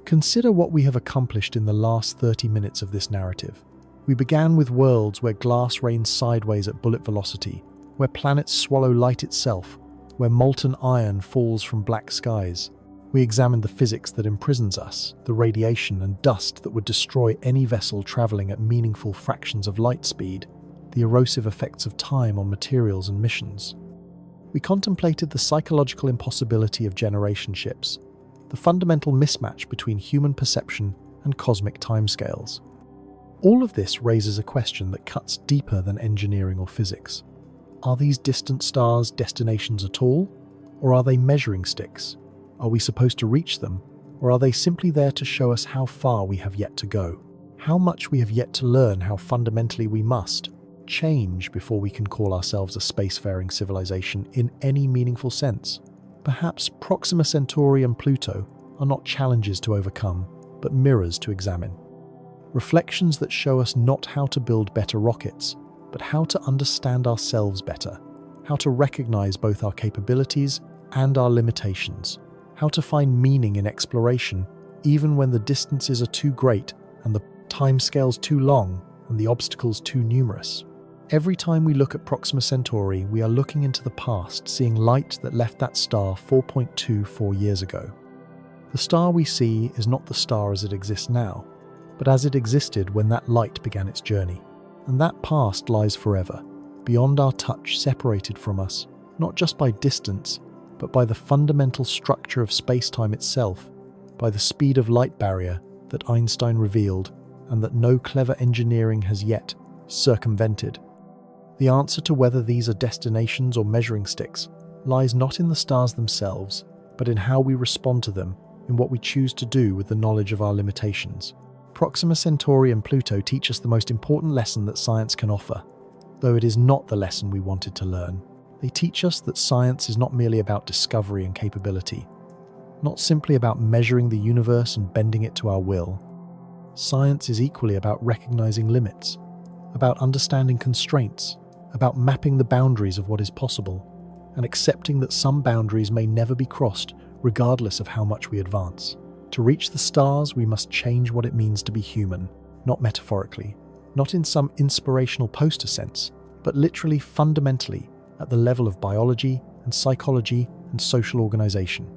Consider what we have accomplished in the last 30 minutes of this narrative. We began with worlds where glass rains sideways at bullet velocity, where planets swallow light itself, where molten iron falls from black skies. We examined the physics that imprisons us, the radiation and dust that would destroy any vessel traveling at meaningful fractions of light speed, the erosive effects of time on materials and missions. We contemplated the psychological impossibility of generation ships, the fundamental mismatch between human perception and cosmic timescales. All of this raises a question that cuts deeper than engineering or physics. Are these distant stars destinations at all, or are they measuring sticks? Are we supposed to reach them, or are they simply there to show us how far we have yet to go? How much we have yet to learn, how fundamentally we must change before we can call ourselves a spacefaring civilization in any meaningful sense? Perhaps Proxima Centauri and Pluto are not challenges to overcome, but mirrors to examine. Reflections that show us not how to build better rockets, but how to understand ourselves better, how to recognize both our capabilities and our limitations, how to find meaning in exploration even when the distances are too great and the timescales too long and the obstacles too numerous. Every time we look at Proxima Centauri, we are looking into the past, seeing light that left that star 4.24 years ago. The star we see is not the star as it exists now, but as it existed when that light began its journey. And that past lies forever, beyond our touch, separated from us, not just by distance, but by the fundamental structure of space-time itself, by the speed of light barrier that Einstein revealed and that no clever engineering has yet circumvented. The answer to whether these are destinations or measuring sticks lies not in the stars themselves, but in how we respond to them, in what we choose to do with the knowledge of our limitations. Proxima Centauri and Pluto teach us the most important lesson that science can offer, though it is not the lesson we wanted to learn. They teach us that science is not merely about discovery and capability, not simply about measuring the universe and bending it to our will. Science is equally about recognizing limits, about understanding constraints, about mapping the boundaries of what is possible, and accepting that some boundaries may never be crossed regardless of how much we advance. To reach the stars, we must change what it means to be human, not metaphorically, not in some inspirational poster sense, but literally fundamentally at the level of biology and psychology and social organization.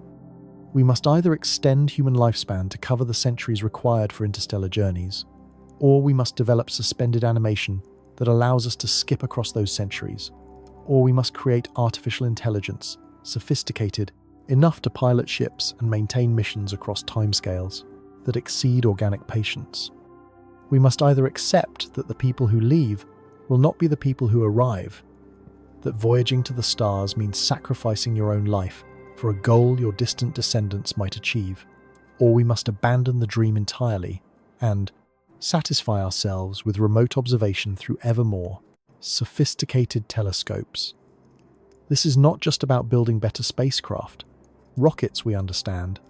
We must either extend human lifespan to cover the centuries required for interstellar journeys, or we must develop suspended animation that allows us to skip across those centuries, or we must create artificial intelligence, sophisticated enough to pilot ships and maintain missions across timescales that exceed organic patience. We must either accept that the people who leave will not be the people who arrive, that voyaging to the stars means sacrificing your own life for a goal your distant descendants might achieve, or we must abandon the dream entirely and satisfy ourselves with remote observation through ever more sophisticated telescopes. This is not just about building better spacecraft. Rockets we understand,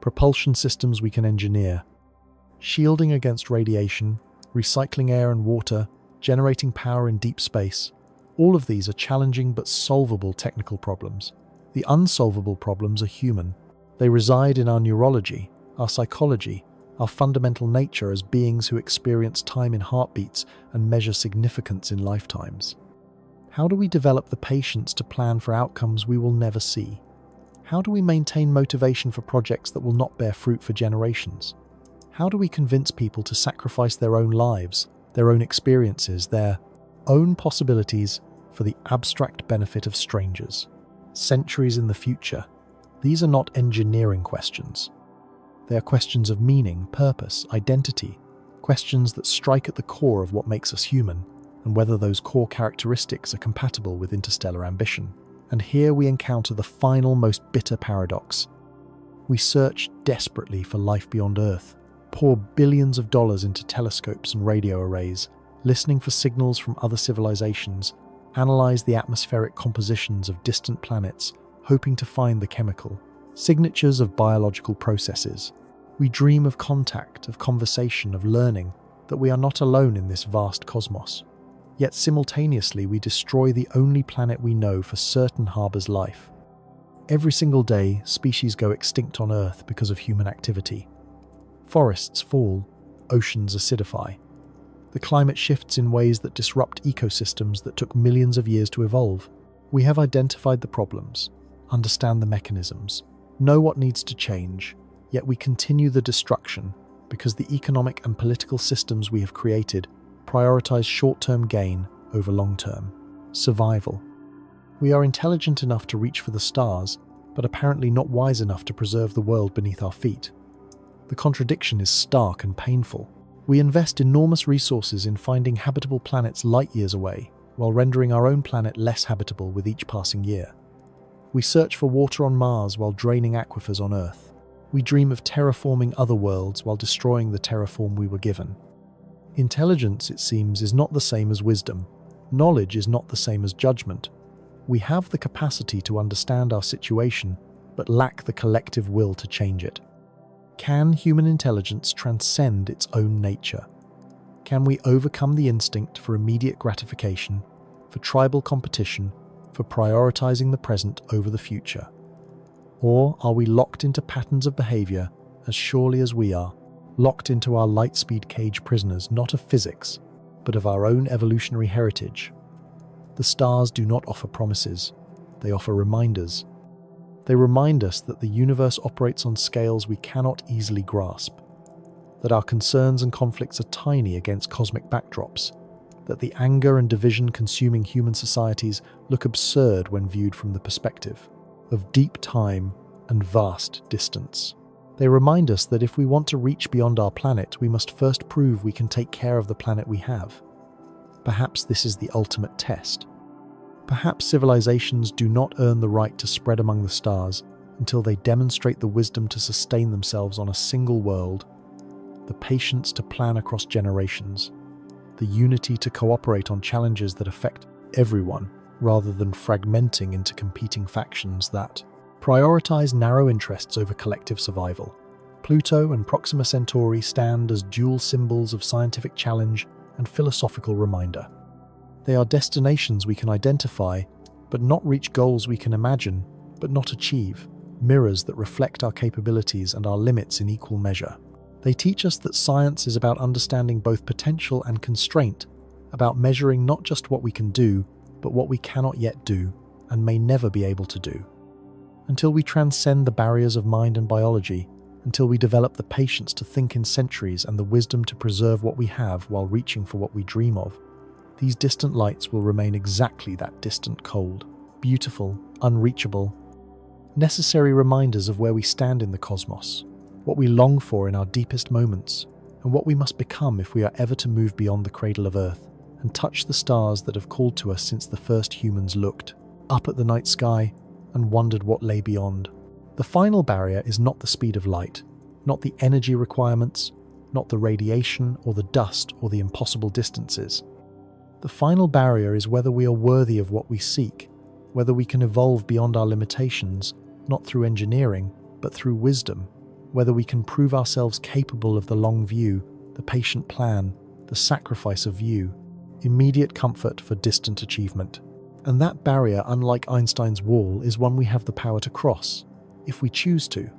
propulsion systems we can engineer, shielding against radiation, recycling air and water, generating power in deep space. All of these are challenging but solvable technical problems. The unsolvable problems are human. They reside in our neurology, our psychology, our fundamental nature as beings who experience time in heartbeats and measure significance in lifetimes. How do we develop the patience to plan for outcomes we will never see? How do we maintain motivation for projects that will not bear fruit for generations? How do we convince people to sacrifice their own lives, their own experiences, their own possibilities for the abstract benefit of strangers? Centuries in the future, these are not engineering questions. They are questions of meaning, purpose, identity, questions that strike at the core of what makes us human, and whether those core characteristics are compatible with interstellar ambition. And here we encounter the final, most bitter paradox. We search desperately for life beyond Earth, pour billions of dollars into telescopes and radio arrays, listening for signals from other civilizations, analyze the atmospheric compositions of distant planets, hoping to find the chemical signatures of biological processes. We dream of contact, of conversation, of learning, that we are not alone in this vast cosmos. Yet simultaneously we destroy the only planet we know for certain harbors life. Every single day, species go extinct on Earth because of human activity. Forests fall, oceans acidify. The climate shifts in ways that disrupt ecosystems that took millions of years to evolve. We have identified the problems, understand the mechanisms, know what needs to change, yet we continue the destruction because the economic and political systems we have created prioritize short-term gain over long-term survival. We are intelligent enough to reach for the stars, but apparently not wise enough to preserve the world beneath our feet. The contradiction is stark and painful. We invest enormous resources in finding habitable planets light years away, while rendering our own planet less habitable with each passing year. We search for water on Mars while draining aquifers on Earth. We dream of terraforming other worlds while destroying the terraform we were given. Intelligence, it seems, is not the same as wisdom. Knowledge is not the same as judgment. We have the capacity to understand our situation, but lack the collective will to change it. Can human intelligence transcend its own nature? Can we overcome the instinct for immediate gratification, for tribal competition, for prioritizing the present over the future? Or are we locked into patterns of behavior as surely as we are, locked into our light-speed cage prisoners not of physics, but of our own evolutionary heritage? The stars do not offer promises, they offer reminders. They remind us that the universe operates on scales we cannot easily grasp, that our concerns and conflicts are tiny against cosmic backdrops, that the anger and division consuming human societies look absurd when viewed from the perspective of deep time and vast distance. They remind us that if we want to reach beyond our planet, we must first prove we can take care of the planet we have. Perhaps this is the ultimate test. Perhaps civilizations do not earn the right to spread among the stars until they demonstrate the wisdom to sustain themselves on a single world, the patience to plan across generations, the unity to cooperate on challenges that affect everyone rather than fragmenting into competing factions that prioritize narrow interests over collective survival. Pluto and Proxima Centauri stand as dual symbols of scientific challenge and philosophical reminder. They are destinations we can identify, but not reach, goals we can imagine, but not achieve, mirrors that reflect our capabilities and our limits in equal measure. They teach us that science is about understanding both potential and constraint, about measuring not just what we can do, but what we cannot yet do and may never be able to do. Until we transcend the barriers of mind and biology, until we develop the patience to think in centuries and the wisdom to preserve what we have while reaching for what we dream of, these distant lights will remain exactly that distant, cold, beautiful, unreachable, necessary reminders of where we stand in the cosmos, what we long for in our deepest moments, and what we must become if we are ever to move beyond the cradle of Earth and touch the stars that have called to us since the first humans looked up at the night sky and wondered what lay beyond. The final barrier is not the speed of light, not the energy requirements, not the radiation or the dust or the impossible distances. The final barrier is whether we are worthy of what we seek, whether we can evolve beyond our limitations, not through engineering, but through wisdom, whether we can prove ourselves capable of the long view, the patient plan, the sacrifice of view, immediate comfort for distant achievement. And that barrier, unlike Einstein's wall, is one we have the power to cross, if we choose to.